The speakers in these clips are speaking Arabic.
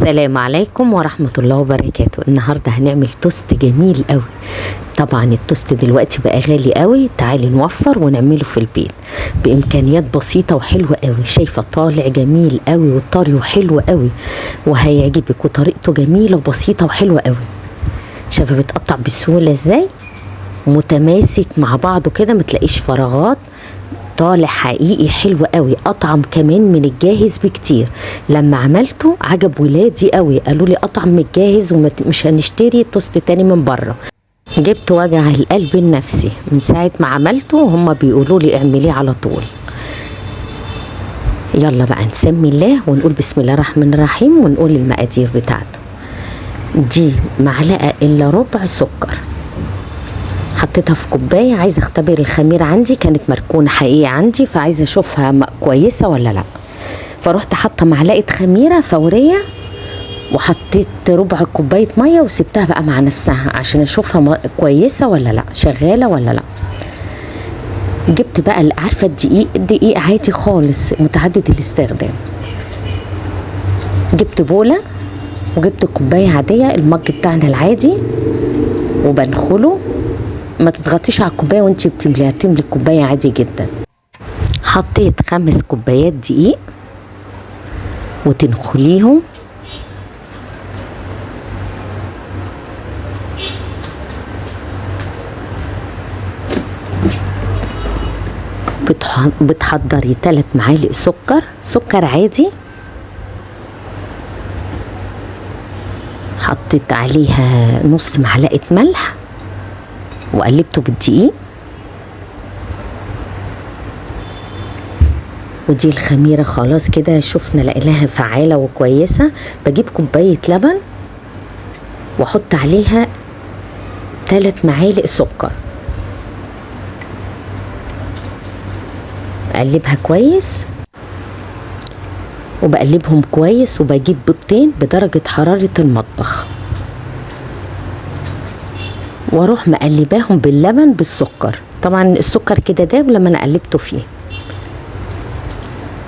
السلام عليكم ورحمة الله وبركاته. النهاردة هنعمل توست جميل قوي. طبعا التوست دلوقتي بقى غالي قوي، تعالي نوفر ونعمله في البيت بإمكانيات بسيطة وحلوة قوي. شايفة طالع جميل قوي وطري وحلو قوي وهيعجبك، وطريقته جميلة وبسيطة وحلوة قوي. شايفة بيتقطع بسهولة ازاي، متماسك مع بعضه كده، متلاقيش فراغات، طالع حقيقي حلو قوي، اطعم كمان من الجاهز بكتير. لما عملته عجب ولادي قوي، قالوا لي اطعم من الجاهز ومش هنشتري توست تاني من بره. جبت وجع القلب النفسي من ساعة ما عملته، وهم بيقولوا لي اعمليه على طول. يلا بقى نسمي الله ونقول بسم الله الرحمن الرحيم ونقول المقادير بتاعته. دي معلقة الا ربع سكر، حطيتها في كوبايه. عايزه اختبر الخميره عندي، كانت مركونه حقيقي عندي، فعايزه اشوفها كويسه ولا لا. فروحت حاطه معلقه خميره فوريه، وحطيت ربع كوبايه ميه وسبتها بقى مع نفسها عشان اشوفها كويسه ولا لا، شغاله ولا لا. جبت بقى عارفه الدقيق عادي خالص متعدد الاستخدام. جبت بوله وجبت كوبايه عاديه، المج بتاعنا العادي، وبنخله. ما تضغطيش على الكوبايه وانتي بتمليها، تملي الكوبايه عادي جدا. حطيت 5 كوبايات دقيق وتنخليهم. بتحضري 3 معالق سكر عادي. حطيت عليها نص معلقه ملح وقلبته بالدقيق. ودي الخميرة خلاص كده، شفنا لقيناها فعالة وكويسة. بجيب كوباية لبن واحط عليها 3 معالق سكر، اقلبها كويس، وبقلبهم كويس. وبجيب بيضتين بدرجة حرارة المطبخ واروح مقلباهم باللبن بالسكر. طبعا السكر كده داب لما انا قلبته فيه.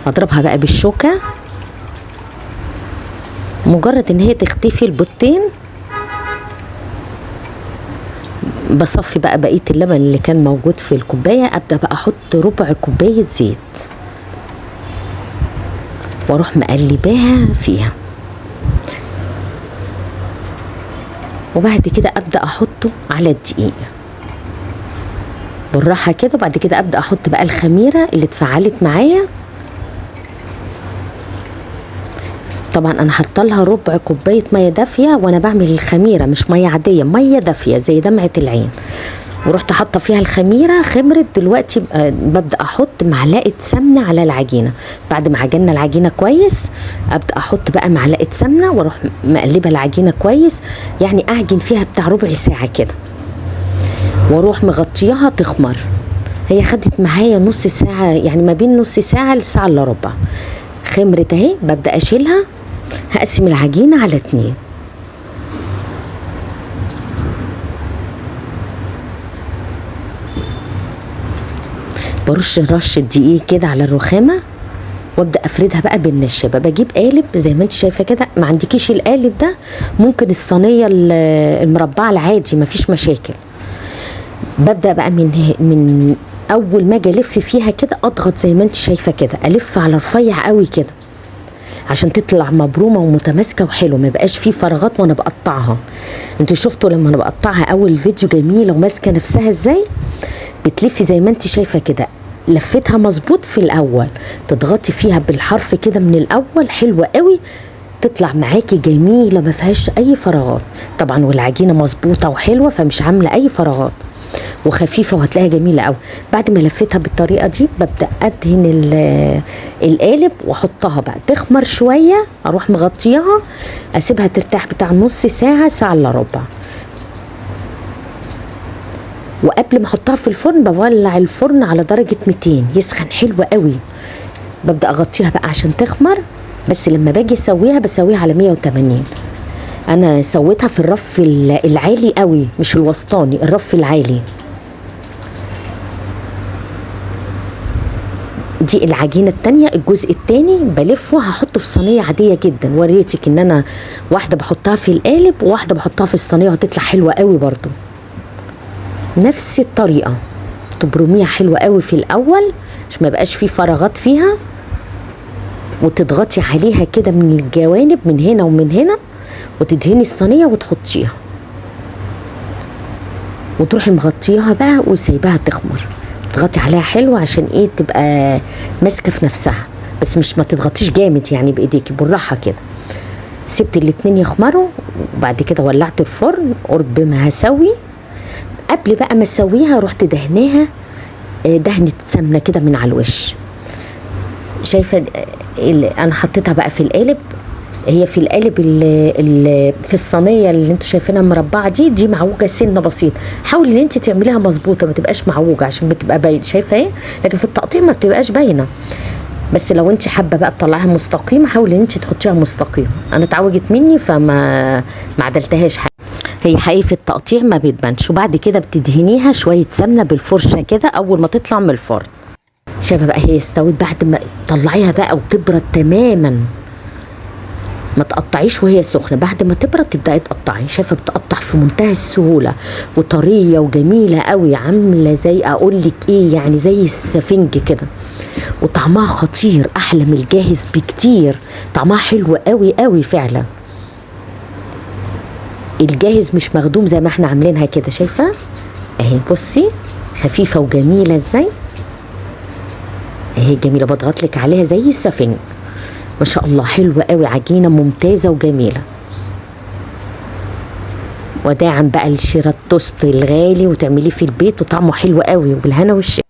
اضربها بقى بالشوكه، مجرد ان هي تختفي البيضتين بصفي بقى بقيه اللبن اللي كان موجود في الكوبايه. ابدا بقى احط ربع كوبايه زيت واروح مقلباها فيها، وبعد كده ابدا احطه على الدقيق بالراحه كده. وبعد كده ابدا احط بقى الخميره اللي اتفعلت معايا. طبعا انا حاطه لها ربع كوبايه ميه دافيه وانا بعمل الخميره، مش ميه عاديه، ميه دافيه زي دمعه العين. ورحت حاطه فيها الخميره، خمرت. دلوقتي ببدا احط معلقه سمنه على العجينه. بعد ما عجننا العجينه كويس ابدا احط بقى معلقه سمنه واروح مقلبه العجينه كويس، يعني اعجن فيها بتاع ربع ساعه كده، واروح مغطياها تخمر. هي خدت معايا نص ساعه، يعني ما بين نص ساعه لساعه الا ربع. خمرت اهي، ببدا اشيلها. هقسم العجينه على 2، برش رشه دقيق كده على الرخامه، وابدا افردها بقى بالنشابه. بجيب قالب زي ما انت شايفه كده، ما عندكيش القالب ده ممكن الصينيه المربعه العادي، مفيش مشاكل. ببدا بقى من اول ما اجي الف فيها كده، اضغط زي ما انت شايفه كده، الف على رفيع قوي كده عشان تطلع مبرومه ومتماسكه وحلو، ما يبقاش فيه فراغات وانا بقطعها. انتوا شفتوا لما انا بقطعها اول فيديو جميله وماسكه نفسها ازاي. بتلفي زي ما انت شايفه كده، لفتها مظبوط في الاول، تضغطي فيها بالحرف كده من الاول، حلوه قوي، تطلع معاكي جميله ما فيهاش اي فراغات. طبعا والعجينه مظبوطه وحلوه، فمش عامله اي فراغات وخفيفه، وهتلاقيها جميله قوي. بعد ما لفتها بالطريقه دي ببدا ادهن القالب واحطها بقى تخمر شويه، اروح مغطياها، اسيبها ترتاح بتاع نص ساعه، ساعه الا ربع. وقبل ما احطها في الفرن بولع الفرن على درجه 200 يسخن حلو قوي. ببدا اغطيها بقى عشان تخمر، بس لما باجي اسويها بسويها على 180. انا سويتها في الرف العالي قوي، مش الوسطاني، الرف العالي. دي العجينه التانية. الجزء التاني بلفه هحطه في صينيه عاديه جدا. وريتك ان انا واحده بحطها في القالب وواحده بحطها في الصينيه وهتطلع حلوه قوي برضو. نفس الطريقه تبرميها حلوه قوي في الاول عشان ما يبقاش فيه فراغات فيها، وتضغطي عليها كده من الجوانب من هنا ومن هنا، وتدهني الصينيه وتحطيها، وتروحي مغطياها بقى وسايباها تخمر. تضغطي عليها حلو عشان ايه تبقى ماسكه في نفسها، بس مش ما تضغطيش جامد يعني بايديكي، بالراحه كده. سبت الاتنين يخمروا وبعد كده ولعت الفرن قرب ما هسوي. قبل بقى ما اسويها رحت دهناها دهنه سمنه كده من على الوش. شايفه انا حطيتها بقى في القالب. هي في القالب اللي في الصينيه اللي انتوا شايفينها مربعه دي معوجه سنه بسيط. حاولي ان انت تعمليها مظبوطه ما تبقاش معوجه عشان بتبقى باينه، شايفه ايه؟ لكن في التقطيع ما بتبقاش باينه. بس لو انت حابه بقى تطلعيها مستقيمه حاولي ان انت تحطيها مستقيمه. انا اتعوجت مني فما عدلتهاش حاجه. هي حقيقي في التقطيع ما بتبانش. وبعد كده بتدهنيها شويه سمنه بالفرشه كده اول ما تطلع من الفرن. شايفه بقى هي استوت بعد ما تطلعيها بقى وتبرد تماما. ما تقطعيش وهي سخنه، بعد ما تبرد تبداي تقطعي. شايفه بتقطع في منتهى السهوله وطريه وجميله قوي، عامله زي اقول لك ايه يعني زي السفنج كده، وطعمها خطير احلى من الجاهز بكتير. طعمها حلو قوي قوي فعلا. الجاهز مش مخدوم زي ما احنا عاملينها كده. شايفه اهي بصي خفيفه وجميله ازاي اهي، جميله بضغط لك عليها زي السفنج. ما شاء الله حلوه قوي، عجينه ممتازه وجميله. وداعا بقى لشراء التوست الغالي وتعمليه في البيت وطعمه حلو قوي وبالهنا والشفا.